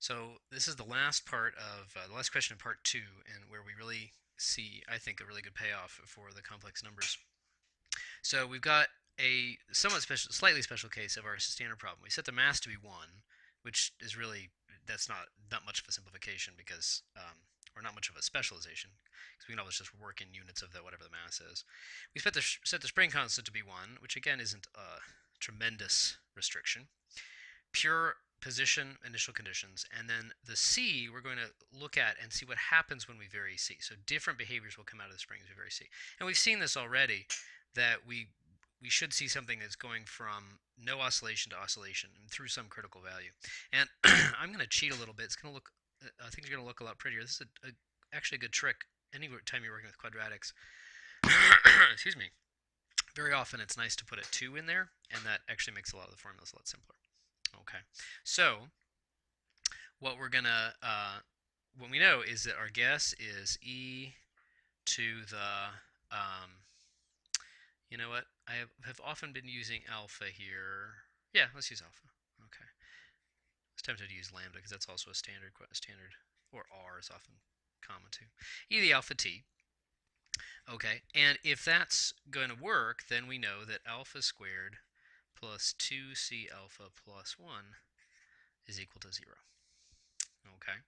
So this is the last part of the last question of part two, and where we really see, I think, a really good payoff for the complex numbers. So we've got a somewhat special, slightly special case of our standard problem. We set the mass to be one, which is really that's not much of a simplification because or not much of a specialization because we can always just work in units of the whatever the mass is. We set the spring constant to be one, which again isn't a tremendous restriction. Pure position initial conditions, and then the C we're going to look at and see what happens when we vary C. So different behaviors will come out of the spring as we vary C. And we've seen this already, that we should see something that's going from no oscillation to oscillation and through some critical value. And I'm going to cheat a little bit. It's going to look, things are going to look a lot prettier. This is actually a good trick anytime you're working with quadratics. Excuse me. Very often it's nice to put a 2 in there, and that actually makes a lot of the formulas a lot simpler. Okay, so what we're gonna what we know is that our guess is e to the you know what, I have often been using alpha here. Yeah, let's use alpha. Okay, I was tempted to use lambda because that's also a standard, or r is often common too. E to the alpha t. Okay, and if that's going to work, then we know that alpha squared plus 2c alpha plus 1 is equal to 0. Okay,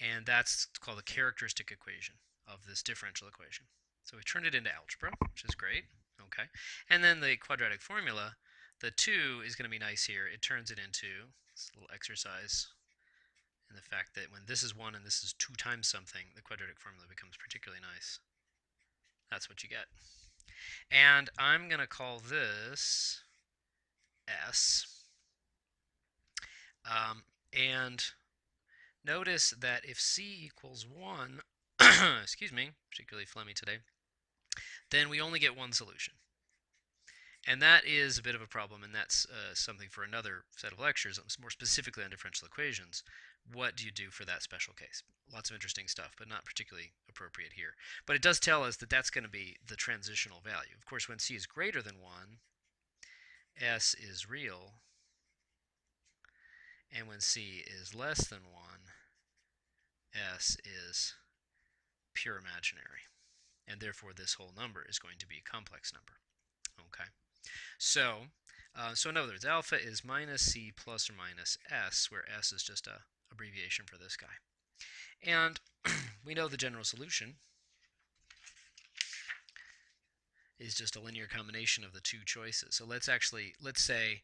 and that's called the characteristic equation of this differential equation. So we turned it into algebra, which is great. Okay, and then the quadratic formula, the 2 is going to be nice here. It turns it into this little exercise in the fact that when this is 1 and this is 2 times something, the quadratic formula becomes particularly nice. That's what you get. And I'm going to call this S. And notice that if C equals 1, excuse me, particularly phlegmy today, then we only get one solution. And that is a bit of a problem, and that's something for another set of lectures, more specifically on differential equations. What do you do for that special case? Lots of interesting stuff, but not particularly appropriate here. But it does tell us that that's going to be the transitional value. Of course, when C is greater than 1, S is real, and when C is less than 1, S is pure imaginary. And therefore, this whole number is going to be a complex number. Okay, so in other words, alpha is minus C plus or minus S, where S is just a abbreviation for this guy. And we know the general solution is just a linear combination of the two choices. So let's say,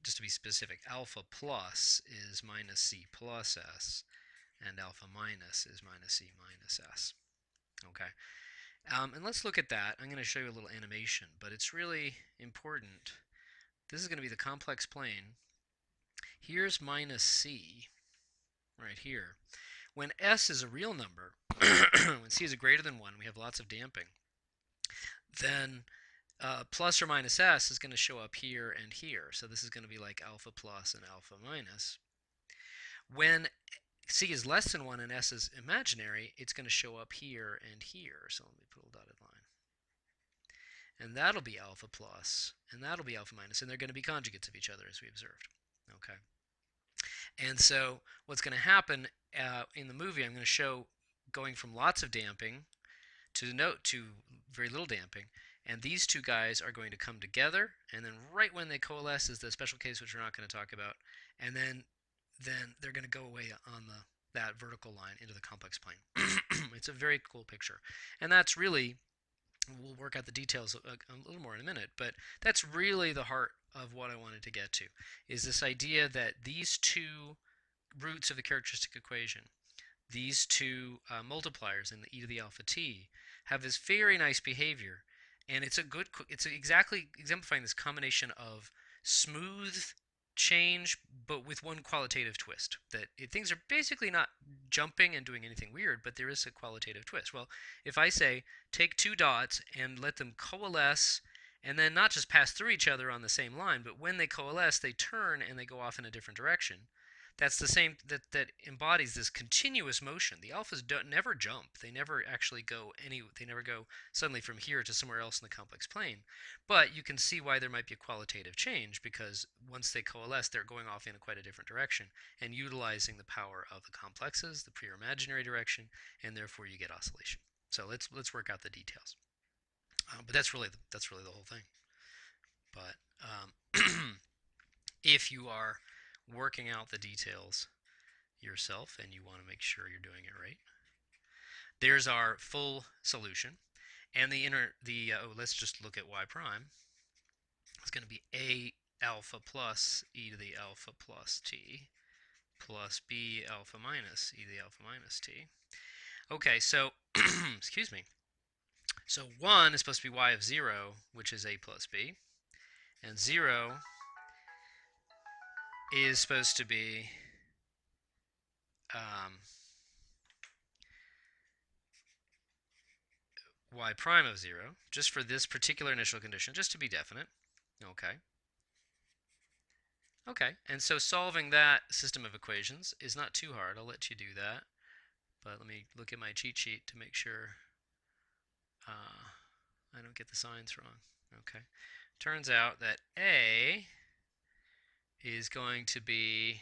just to be specific, alpha plus is minus C plus S, and alpha minus is minus C minus S. Okay, and let's look at that. I'm going to show you a little animation, but it's really important. This is going to be the complex plane. Here's minus C right here. When S is a real number, when C is greater than 1, we have lots of damping, then plus or minus S is going to show up here and here. So this is going to be like alpha plus and alpha minus. When C is less than 1 and S is imaginary, it's going to show up here and here. So let me put a dotted line. And that'll be alpha plus, and that'll be alpha minus, and they're going to be conjugates of each other, as we observed. Okay. And so what's going to happen in the movie, I'm going to show going from lots of damping to very little damping, and these two guys are going to come together, and then right when they coalesce is the special case, which we're not going to talk about, and then they're going to go away on that vertical line into the complex plane. It's a very cool picture, and that's really, we'll work out the details a little more in a minute, but that's really the heart of what I wanted to get to, is this idea that these two roots of the characteristic equation, these two multipliers in the e to the alpha t, have this very nice behavior, and it's exactly exemplifying this combination of smooth change, but with one qualitative twist. That things are basically not jumping and doing anything weird, but there is a qualitative twist. Well, if I say take two dots and let them coalesce, and then not just pass through each other on the same line, but when they coalesce, they turn and they go off in a different direction, that's the same that embodies this continuous motion. The alphas don't never jump. They never actually go any. They never go suddenly from here to somewhere else in the complex plane. But you can see why there might be a qualitative change because once they coalesce, they're going off in quite a different direction and utilizing the power of the complexes, the pure imaginary direction, and therefore you get oscillation. So let's work out the details. But that's really the whole thing. But if you are working out the details yourself and you want to make sure you're doing it right, there's our full solution. And let's just look at y prime. It's going to be a alpha plus e to the alpha plus t plus b alpha minus e to the alpha minus t. Okay, so excuse me. So 1 is supposed to be y of 0, which is a plus b, and 0 is supposed to be y prime of 0, just for this particular initial condition, just to be definite. Okay. Okay, and so solving that system of equations is not too hard. I'll let you do that. But let me look at my cheat sheet to make sure I don't get the signs wrong. Okay. Turns out that A is going to be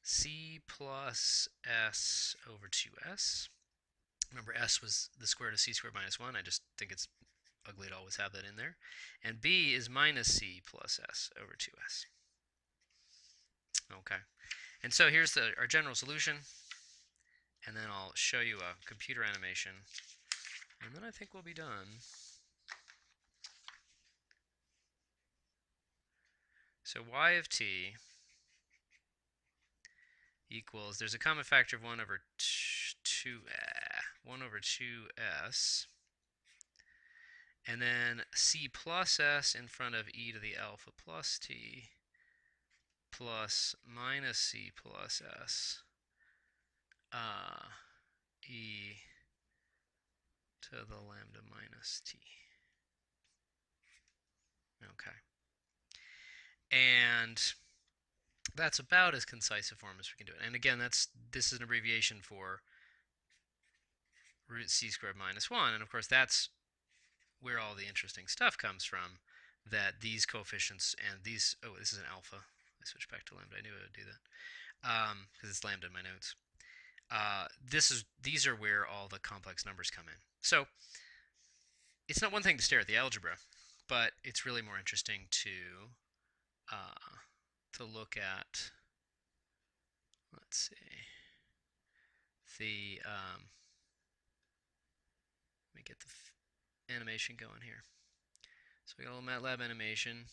C plus S over 2S. Remember, S was the square root of C squared minus 1. I just think it's ugly to always have that in there. And B is minus C plus S over 2S. Okay. And so here's our general solution. And then I'll show you a computer animation. And then I think we'll be done. So y of t equals, there's a common factor of 1 over 1 over 2s, and then c plus s in front of e to the alpha plus t plus minus c plus s e to the lambda minus t. Okay. And that's about as concise a form as we can do it. And again, this is an abbreviation for root c squared minus 1. And of course, that's where all the interesting stuff comes from, that these coefficients and these, oh, this is an alpha. I switched back to lambda. I knew I would do that because it's lambda in my notes. These are where all the complex numbers come in. So it's not one thing to stare at the algebra, but it's really more interesting to look at, let's see, let me get the animation going here. So we got a little MATLAB animation.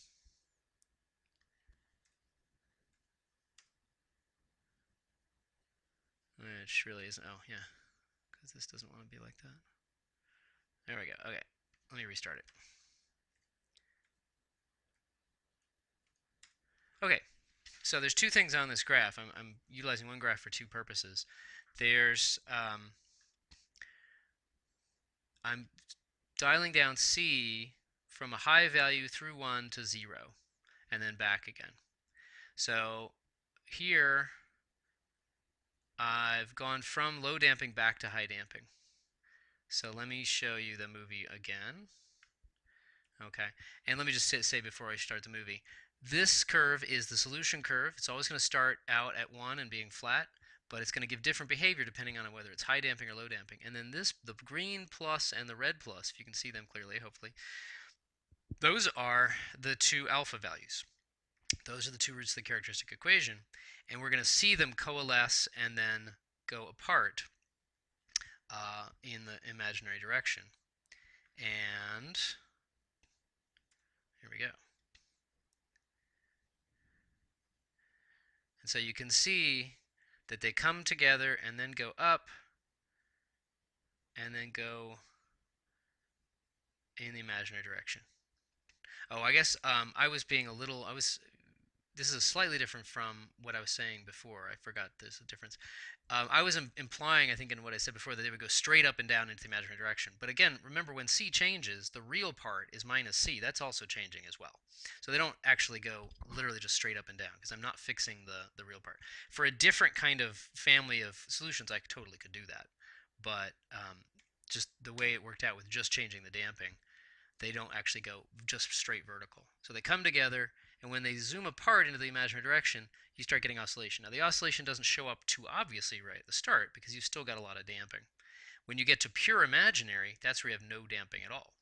Which really isn't, oh yeah, because this doesn't want to be like that. There we go. Okay, let me restart it. Okay, so there's two things on this graph. I'm utilizing one graph for two purposes. There's, I'm dialing down C from a high value through 1 to 0, and then back again. So here, I've gone from low damping back to high damping. So let me show you the movie again. Okay, and let me just say before I start the movie, this curve is the solution curve. It's always going to start out at 1 and being flat, but it's going to give different behavior depending on whether it's high damping or low damping. And then the green plus and the red plus, if you can see them clearly, hopefully, those are the two alpha values. Those are the two roots of the characteristic equation. And we're going to see them coalesce and then go apart in the imaginary direction. And here we go. And so you can see that they come together and then go up and then go in the imaginary direction. Oh, I guess I was being a little, this is slightly different from what I was saying before. I forgot there's a difference. I was implying, I think, in what I said before, that they would go straight up and down into the imaginary direction. But again, remember when c changes, the real part is minus c. That's also changing as well. So they don't actually go literally just straight up and down because I'm not fixing the real part. For a different kind of family of solutions, I totally could do that. But just the way it worked out with just changing the damping, they don't actually go just straight vertical. So they come together, and when they zoom apart into the imaginary direction, you start getting oscillation. Now, the oscillation doesn't show up too obviously right at the start because you've still got a lot of damping. When you get to pure imaginary, that's where you have no damping at all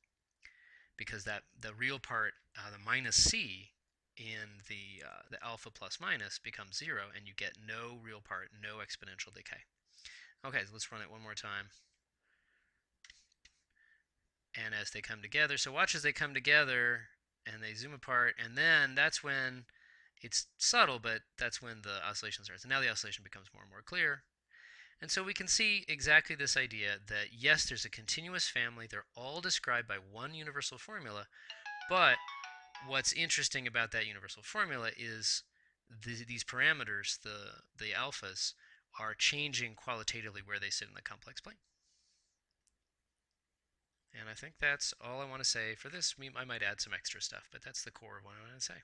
because that the real part, the minus c in the alpha plus minus becomes 0, and you get no real part, no exponential decay. Okay, so let's run it one more time. And as they come together, so watch as they come together and they zoom apart, and then that's when it's subtle, but that's when the oscillation starts. And now the oscillation becomes more and more clear. And so we can see exactly this idea that yes, there's a continuous family. They're all described by one universal formula, but what's interesting about that universal formula is these parameters, the alphas, are changing qualitatively where they sit in the complex plane. And I think that's all I want to say for this. I might add some extra stuff, but that's the core of what I want to say.